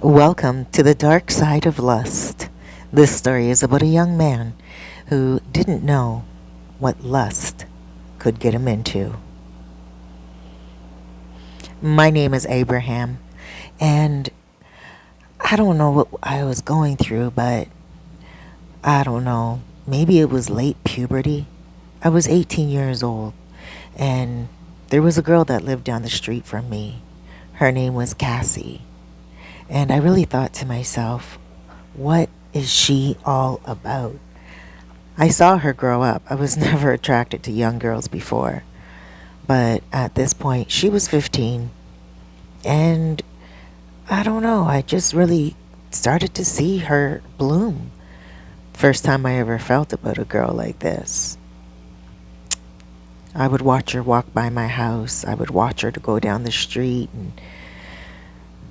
Welcome to the dark side of lust. This story is about a young man who didn't know what lust could get him into. My name is Abraham, and I don't know what I was going through, but I don't know. Maybe it was late puberty. I was 18 years old, and there was a girl that lived down the street from me. Her name was Cassie. And I really thought to myself, what is she all about? I saw her grow up. I was never attracted to young girls before. But at this point, she was 15. And I don't know, I just really started to see her bloom. First time I ever felt about a girl like this. I would watch her walk by my house. I would watch her to go down the street, and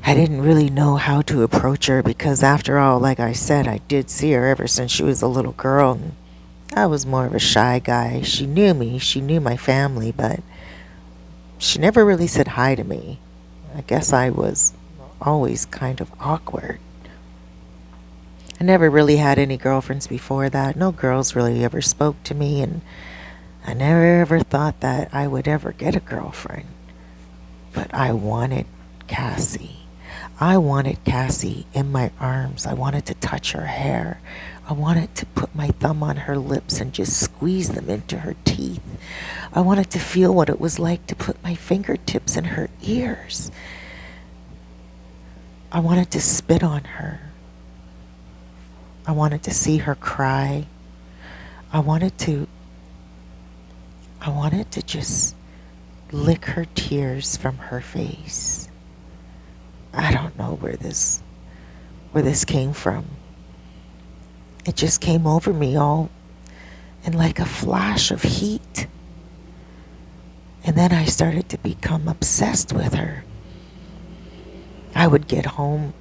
I didn't really know how to approach her because, after all, like I said, I did see her ever since she was a little girl, and I was more of a shy guy. She knew me, she knew my family, but she never really said hi to me. I guess I was always kind of awkward. I never really had any girlfriends before that. No girls really ever spoke to me, and I never ever thought that I would ever get a girlfriend. But I wanted Cassie. I wanted Cassie in my arms. I wanted to touch her hair. I wanted to put my thumb on her lips and just squeeze them into her teeth. I wanted to feel what it was like to put my fingertips in her ears. I wanted to spit on her. I wanted to see her cry. I wanted to just lick her tears from her face. I don't know where this came from. It just came over me all in like a flash of heat. And then I started to become obsessed with her. I would get home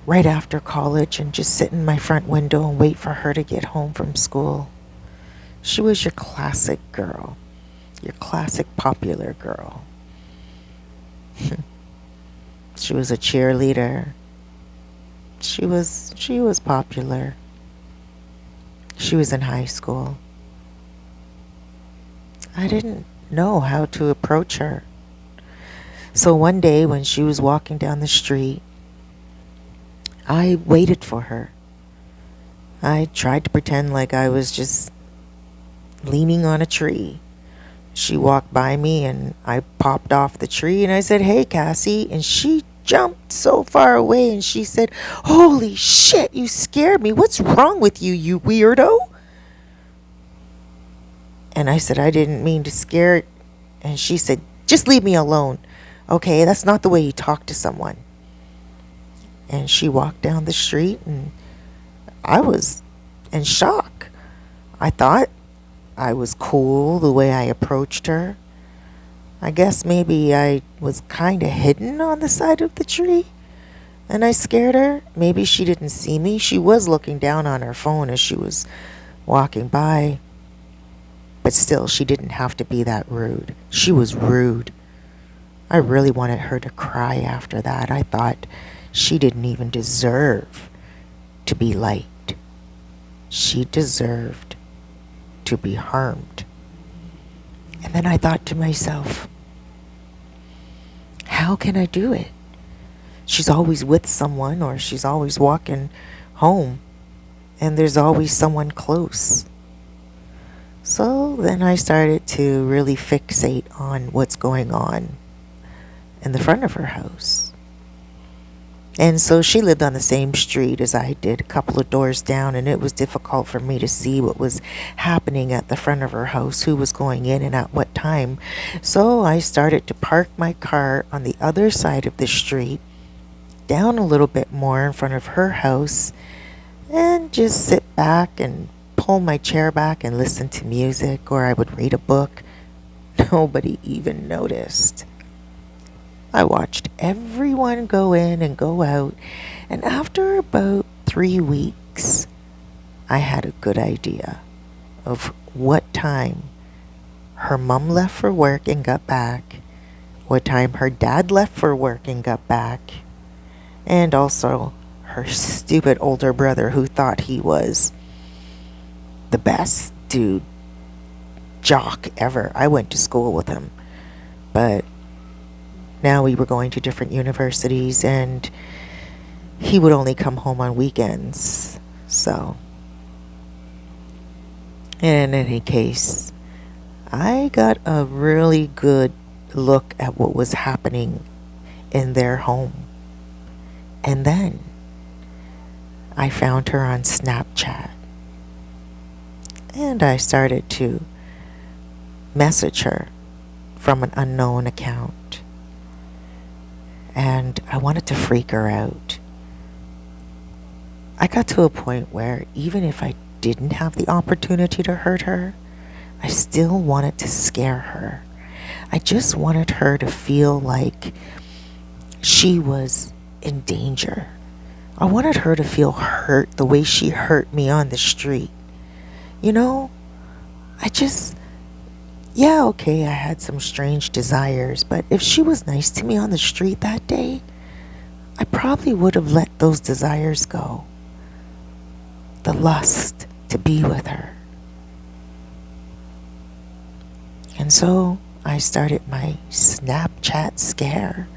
right after college and just sit in my front window and wait for her to get home from school. She was your classic girl, your classic popular girl. She was a cheerleader. She was popular. She was in high school. I didn't know how to approach her. So one day when she was walking down the street, I waited for her. I tried to pretend like I was just leaning on a tree. She walked by me and I popped off the tree and I said, "Hey, Cassie." And she jumped so far away and she said, "Holy shit, you scared me. What's wrong with you, you weirdo?" And I said, "I didn't mean to scare it." And she said, "Just leave me alone. Okay, that's not the way you talk to someone." And she walked down the street and I was in shock. I thought I was cool the way I approached her. I guess maybe I was kind of hidden on the side of the tree and I scared her. Maybe she didn't see me. She was looking down on her phone as she was walking by. But still, she didn't have to be that rude. She was rude. I really wanted her to cry after that. I thought she didn't even deserve to be liked. She deserved to be harmed. And then I thought to myself, how can I do it? She's always with someone, or she's always walking home, and there's always someone close. So then I started to really fixate on what's going on in the front of her house. And so she lived on the same street as I did, a couple of doors down, and it was difficult for me to see what was happening at the front of her house, who was going in and at what time. So I started to park my car on the other side of the street, down a little bit more in front of her house, and just sit back and pull my chair back and listen to music, or I would read a book. Nobody even noticed. I watched everyone go in and go out, and after about 3 weeks, I had a good idea of what time her mom left for work and got back, what time her dad left for work and got back, And also her stupid older brother who thought he was the best dude, jock ever. I went to school with him. But now we were going to different universities and he would only come home on weekends. So, in any case, I got a really good look at what was happening in their home. And then I found her on Snapchat. And I started to message her from an unknown account. And I wanted to freak her out. I got to a point where even if I didn't have the opportunity to hurt her, I still wanted to scare her. I just wanted her to feel like she was in danger. I wanted her to feel hurt the way she hurt me on the street. You know, yeah, okay, I had some strange desires, but if she was nice to me on the street that day, I probably would have let those desires go. The lust to be with her. And so I started my Snapchat scare.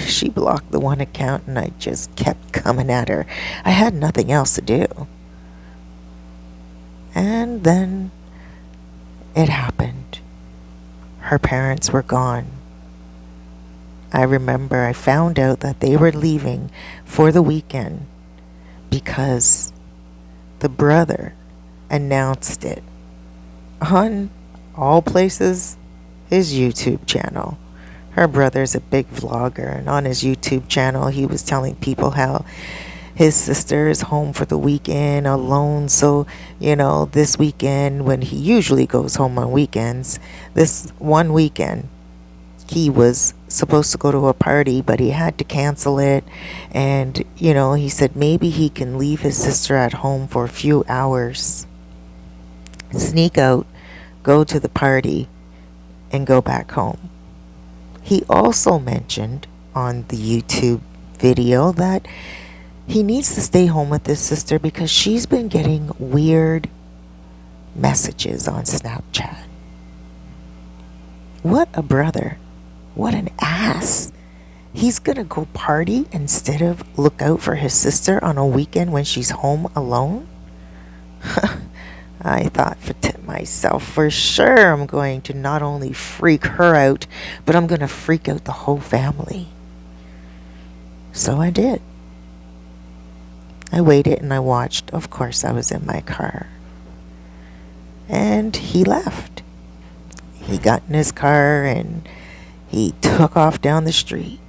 She blocked the one account and I just kept coming at her. I had nothing else to do. And then it happened. Her parents were gone. I remember I found out that they were leaving for the weekend because the brother announced it on all places, his YouTube channel. Her brother's a big vlogger, and on his YouTube channel he was telling people how his sister is home for the weekend alone. So, this weekend, when he usually goes home on weekends, this one weekend he was supposed to go to a party, but he had to cancel it. And, he said maybe he can leave his sister at home for a few hours, sneak out, go to the party, and go back home. He also mentioned on the YouTube video that he needs to stay home with his sister because she's been getting weird messages on Snapchat. What a brother. What an ass. He's gonna go party instead of look out for his sister on a weekend when she's home alone? I thought to myself, for sure I'm going to not only freak her out, but I'm going to freak out the whole family. So I did. I waited and I watched. Of course, I was in my car. And he left. He got in his car and he took off down the street.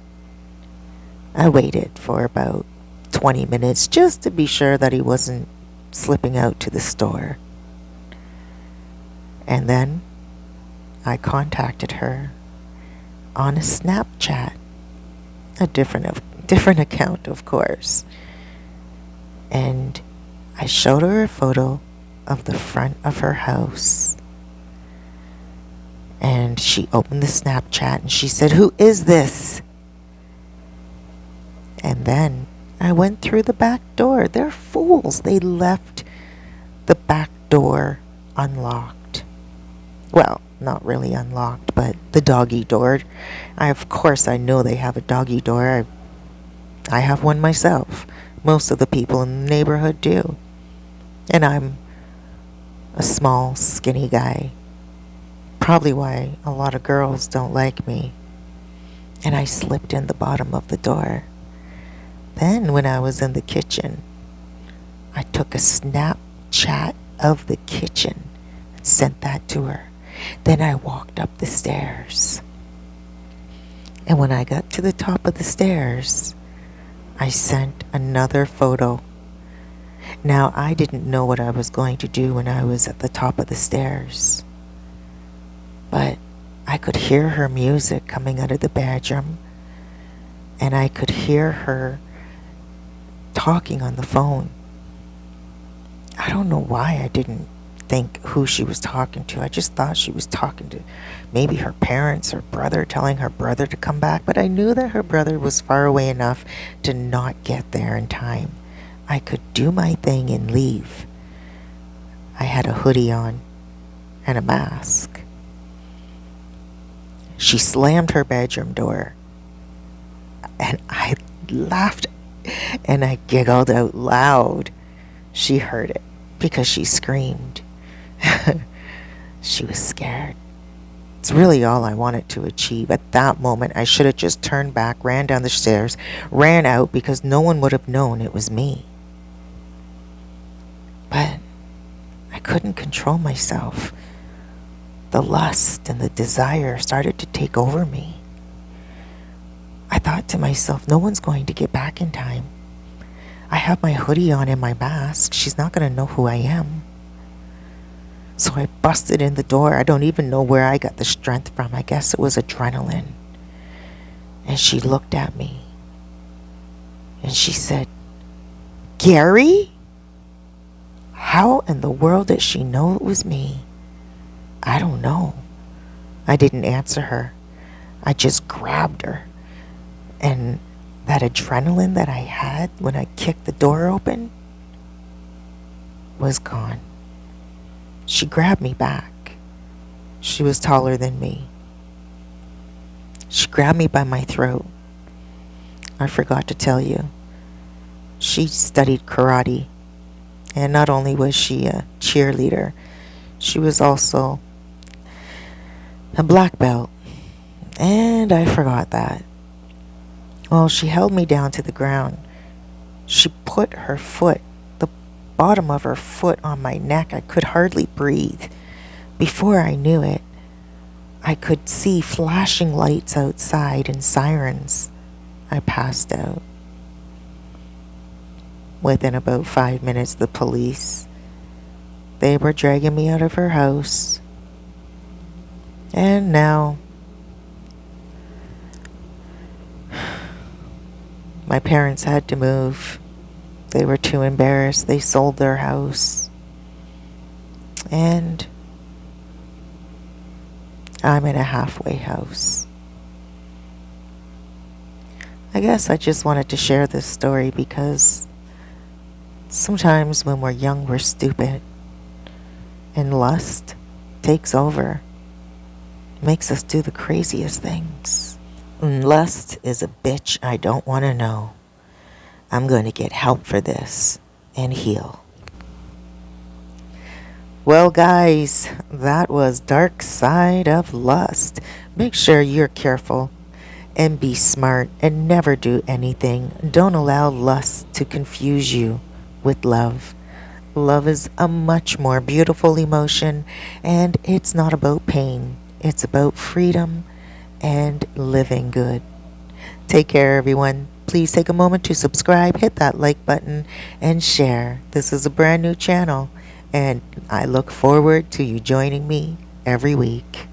I waited for about 20 minutes just to be sure that he wasn't slipping out to the store. And then I contacted her on a Snapchat, a different account, of course. And I showed her a photo of the front of her house. And she opened the Snapchat and she said, "Who is this?" And then I went through the back door. They're fools. They left the back door unlocked. Well, not really unlocked, but the doggy door. Of course, I know they have a doggy door. I have one myself. Most of the people in the neighborhood do. And I'm a small, skinny guy. Probably why a lot of girls don't like me. And I slipped in the bottom of the door. Then when I was in the kitchen, I took a Snapchat of the kitchen and sent that to her. Then I walked up the stairs. And when I got to the top of the stairs, I sent another photo. Now, I didn't know what I was going to do when I was at the top of the stairs. But I could hear her music coming out of the bedroom. And I could hear her talking on the phone. I don't know why I didn't think who she was talking to. I just thought she was talking to maybe her parents or brother, telling her brother to come back. But I knew that her brother was far away enough to not get there in time. I could do my thing and leave. I had a hoodie on and a mask. She slammed her bedroom door, and I laughed and I giggled out loud. She heard it because she screamed. She was scared. It's really all I wanted to achieve. At that moment, I should have just turned back, ran down the stairs, ran out, because no one would have known it was me. But I couldn't control myself. The lust and the desire started to take over me. I thought to myself, no one's going to get back in time. I have my hoodie on and my mask. She's not going to know who I am. So I busted in the door. I don't even know where I got the strength from. I guess it was adrenaline. And she looked at me. And she said, "Gary?" How in the world did she know it was me? I don't know. I didn't answer her. I just grabbed her. And that adrenaline that I had when I kicked the door open was gone. She grabbed me back. She was taller than me. She grabbed me by my throat. I forgot to tell you. She studied karate. And not only was she a cheerleader, she was also a black belt. And I forgot that. Well, she held me down to the ground. She put her foot, the bottom of her foot, on my neck. I could hardly breathe. Before I knew it, I could see flashing lights outside and sirens. I passed out. Within about 5 minutes, the police, they were dragging me out of her house. And now my parents had to move. They were too embarrassed. They sold their house. And I'm in a halfway house. I guess I just wanted to share this story because sometimes when we're young, we're stupid. And lust takes over. Makes us do the craziest things. And lust is a bitch I don't want to know. I'm going to get help for this and heal. Well, guys, that was Dark Side of Lust. Make sure you're careful and be smart and never do anything. Don't allow lust to confuse you with love. Love is a much more beautiful emotion, and it's not about pain. It's about freedom and living good. Take care, everyone. Please take a moment to subscribe, hit that like button, and share. This is a brand new channel, and I look forward to you joining me every week.